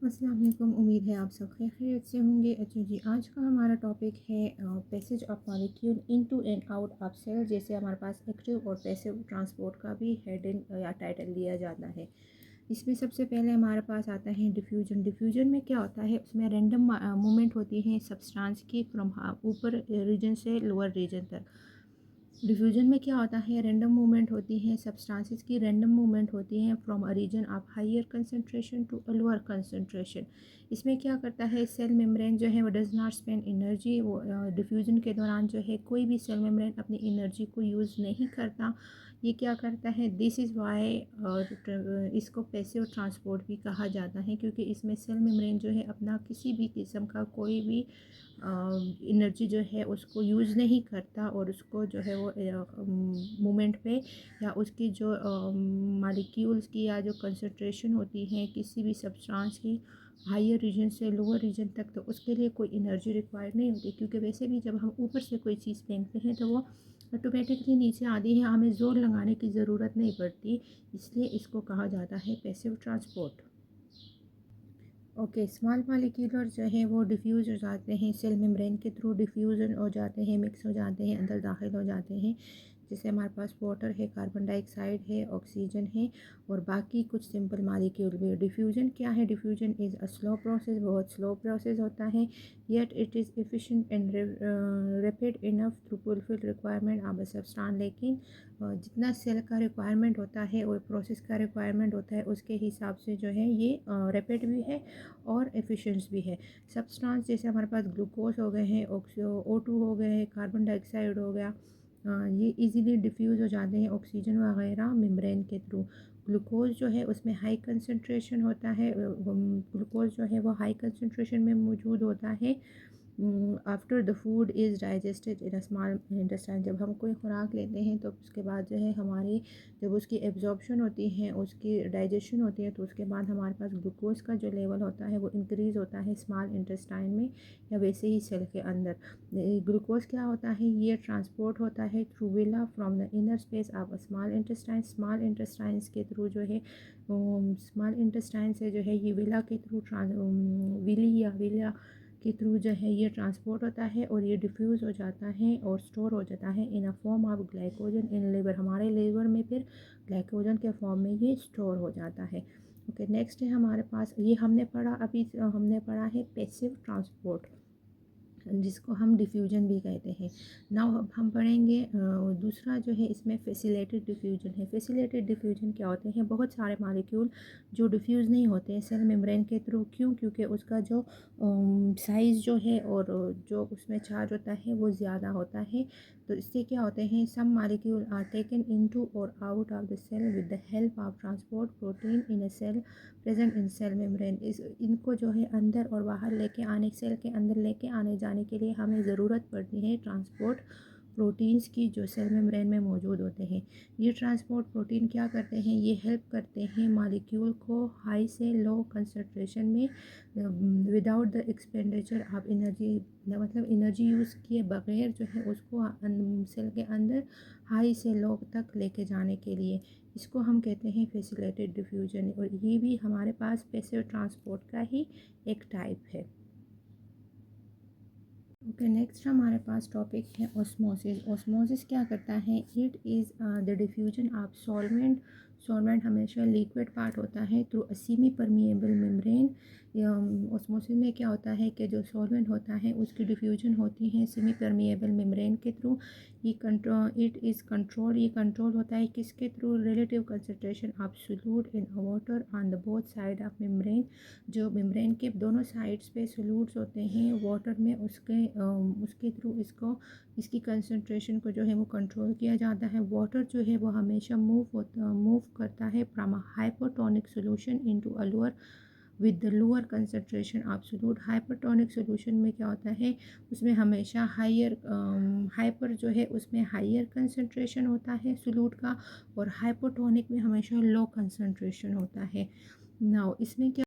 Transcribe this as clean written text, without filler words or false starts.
अस्सलाम वालेकुम। उम्मीद है आप सब खैरियत से होंगे। अच्छा जी, आज का हमारा टॉपिक है passage of molecule into and out of cell. जैसे हमारे पास एक्टिव और पैसिव ट्रांसपोर्ट का भी हेडिंग या टाइटल दिया जाता है। इसमें सबसे पहले हमारे पास आता है डिफ्यूजन। डिफ्यूजन में क्या होता है, उसमें रैंडम मूवमेंट होती है सब्सटेंस की फ्रॉम ऊपर रीजन से लोअर रीजन तक। डिफ्यूजन में क्या होता है, रैंडम मूवमेंट होती है सब्सटेंसेस की, रैंडम मूवमेंट होती है from a region of higher concentration to a lower concentration. इसमें क्या करता है, सेल मेम्ब्रेन जो है वो डज नॉट स्पेंड एनर्जी। वो डिफ्यूजन के दौरान जो है कोई भी सेल मेम्ब्रेन अपनी एनर्जी को यूज़ नहीं करता। ये क्या करता है, दिस इज़ वाई इसको पैसिव ट्रांसपोर्ट भी कहा जाता है, क्योंकि इसमें सेल मेम्ब्रेन जो है अपना किसी भी किस्म का कोई भी एनर्जी जो है उसको यूज़ नहीं करता, और उसको जो है वो मोमेंट पे या उसकी जो मालिक्यूल्स की या जो कंसंट्रेशन होती है किसी भी सब्सटेंस की हायर रीजन से लोअर रीजन तक, तो उसके लिए कोई एनर्जी रिक्वायर्ड नहीं होती। क्योंकि वैसे भी जब हम ऊपर से कोई चीज़ फेंकते हैं तो वो ऑटोमेटिकली नीचे आती है, हमें ज़ोर लगाने की ज़रूरत नहीं पड़ती। इसलिए इसको कहा जाता है passive transport. Okay, small molecular जो है वो डिफ्यूज़ हो जाते हैं सेल मेम्ब्रेन के थ्रू, डिफ्यूज़न हो जाते हैं, मिक्स हो जाते हैं, अंदर दाखिल हो जाते हैं। जैसे हमारे पास वाटर है, कार्बन डाइऑक्साइड है, ऑक्सीजन है, और बाकी कुछ सिंपल मॉलिक्यूल भी। डिफ्यूजन क्या है, diffusion is a slow process, बहुत स्लो प्रोसेस होता है। Yet it is efficient and rapid enough to fulfil requirement of a substance. लेकिन जितना सेल का रिक्वायरमेंट होता है और प्रोसेस का रिक्वायरमेंट होता है उसके हिसाब से जो है ये रैपिड भी है और एफिशिएंट भी है। सब्सटेंस जैसे हमारे पास ग्लूकोज हो गए हैं, O2 हो गए हैं, कार्बन डाइऑक्साइड हो गया, ये इजीली डिफ्यूज़ हो जाते हैं ऑक्सीजन वगैरह मेम्ब्रेन के थ्रू। ग्लूकोज जो है उसमें हाई कंसंट्रेशन होता है, ग्लूकोज जो है वो हाई कंसंट्रेशन में मौजूद होता है after the food is digested in a small intestine. जब हम कोई खुराक लेते हैं तो उसके बाद जो है हमारी जब उसकी एब्जॉर्प्शन होती है, उसकी डाइजेशन होती है, तो उसके बाद हमारे पास ग्लूकोज का जो लेवल होता है वो इंक्रीज़ होता है स्मॉल इंटेस्टाइन में या वैसे ही सेल के अंदर। ग्लूकोज क्या होता है, ये ट्रांसपोर्ट होता है through villa from the inner space of a small intestine. Small intestines के थ्रू जो है स्मॉल इंटेस्टाइन से जो है ये विला के थ्रू विली या विला के थ्रू जो है ये ट्रांसपोर्ट होता है, और ये डिफ्यूज़ हो जाता है और स्टोर हो जाता है in a form of glycogen in liver. हमारे लिवर में फिर ग्लाइकोजन के फॉर्म में ये स्टोर हो जाता है। ओके, नेक्स्ट है हमारे पास, ये हमने पढ़ा, अभी हमने पढ़ा है पैसिव ट्रांसपोर्ट, जिसको हम डिफ्यूजन भी कहते हैं। नाउ अब हम पढ़ेंगे दूसरा जो है, इसमें फैसिलिटेड डिफ्यूजन है। फैसिलिटेड डिफ्यूजन क्या होते हैं, बहुत सारे मॉलिक्यूल जो डिफ्यूज़ नहीं होते हैं सेल मेम्ब्रेन के थ्रू। क्यों? क्योंकि उसका जो साइज़ जो है और जो उसमें चार्ज होता है वो ज़्यादा होता है। तो इससे क्या होते हैं, some molecule are taken into और out of the cell with the help of transport protein in a cell present in cell membrane. इस इनको जो है अंदर और बाहर लेके आने, सेल के अंदर लेके आने जाने के लिए हमें ज़रूरत पड़ती है ट्रांसपोर्ट प्रोटीन्स की, जो सेल मेम्ब्रेन में मौजूद होते हैं। ये ट्रांसपोर्ट प्रोटीन क्या करते हैं, ये हेल्प करते हैं मॉलिक्यूल को हाई से लो कंसंट्रेशन में without the expenditure of energy, मतलब एनर्जी यूज़ किए बगैर जो है उसको सेल के अंदर हाई से लो तक लेके जाने के लिए, इसको हम कहते हैं फैसिलिटेटेड डिफ्यूजन। और ये भी हमारे पास पैसिव ट्रांसपोर्ट का ही एक टाइप है। ओके, नेक्स्ट हमारे पास टॉपिक है ऑस्मोसिस। ऑस्मोसिस क्या करता है, it is the diffusion of solvent. Solvent हमेशा लिक्विड पार्ट होता है through a semi permeable membrane. Osmosis में क्या होता है कि जो सॉल्वेंट होता है उसकी डिफ्यूजन होती है सेमी परमिएबल मेम्ब्रेन के थ्रू। ये कंट्रोल, इट इज़ कंट्रोल, ये कंट्रोल होता है किसके through, relative concentration of solute in water on the both side of membrane. जो मेम्ब्रेन के दोनों साइड्स पे सोल्यूट्स होते हैं वाटर में, उसके थ्रू इसको, इसकी कंसंट्रेशन को जो है वो कंट्रोल किया जाता है। वाटर जो है वो हमेशा मूव करता है from a hypotonic solution into a lower with the lower concentration of solute. Hypertonic solution में क्या होता है, उसमें हमेशा हाइपर जो है उसमें हायर कंसंट्रेशन होता है सोल्यूट का, और हाइपोटोनिक में हमेशा लो कंसंट्रेशन होता है। नाउ इसमें क्या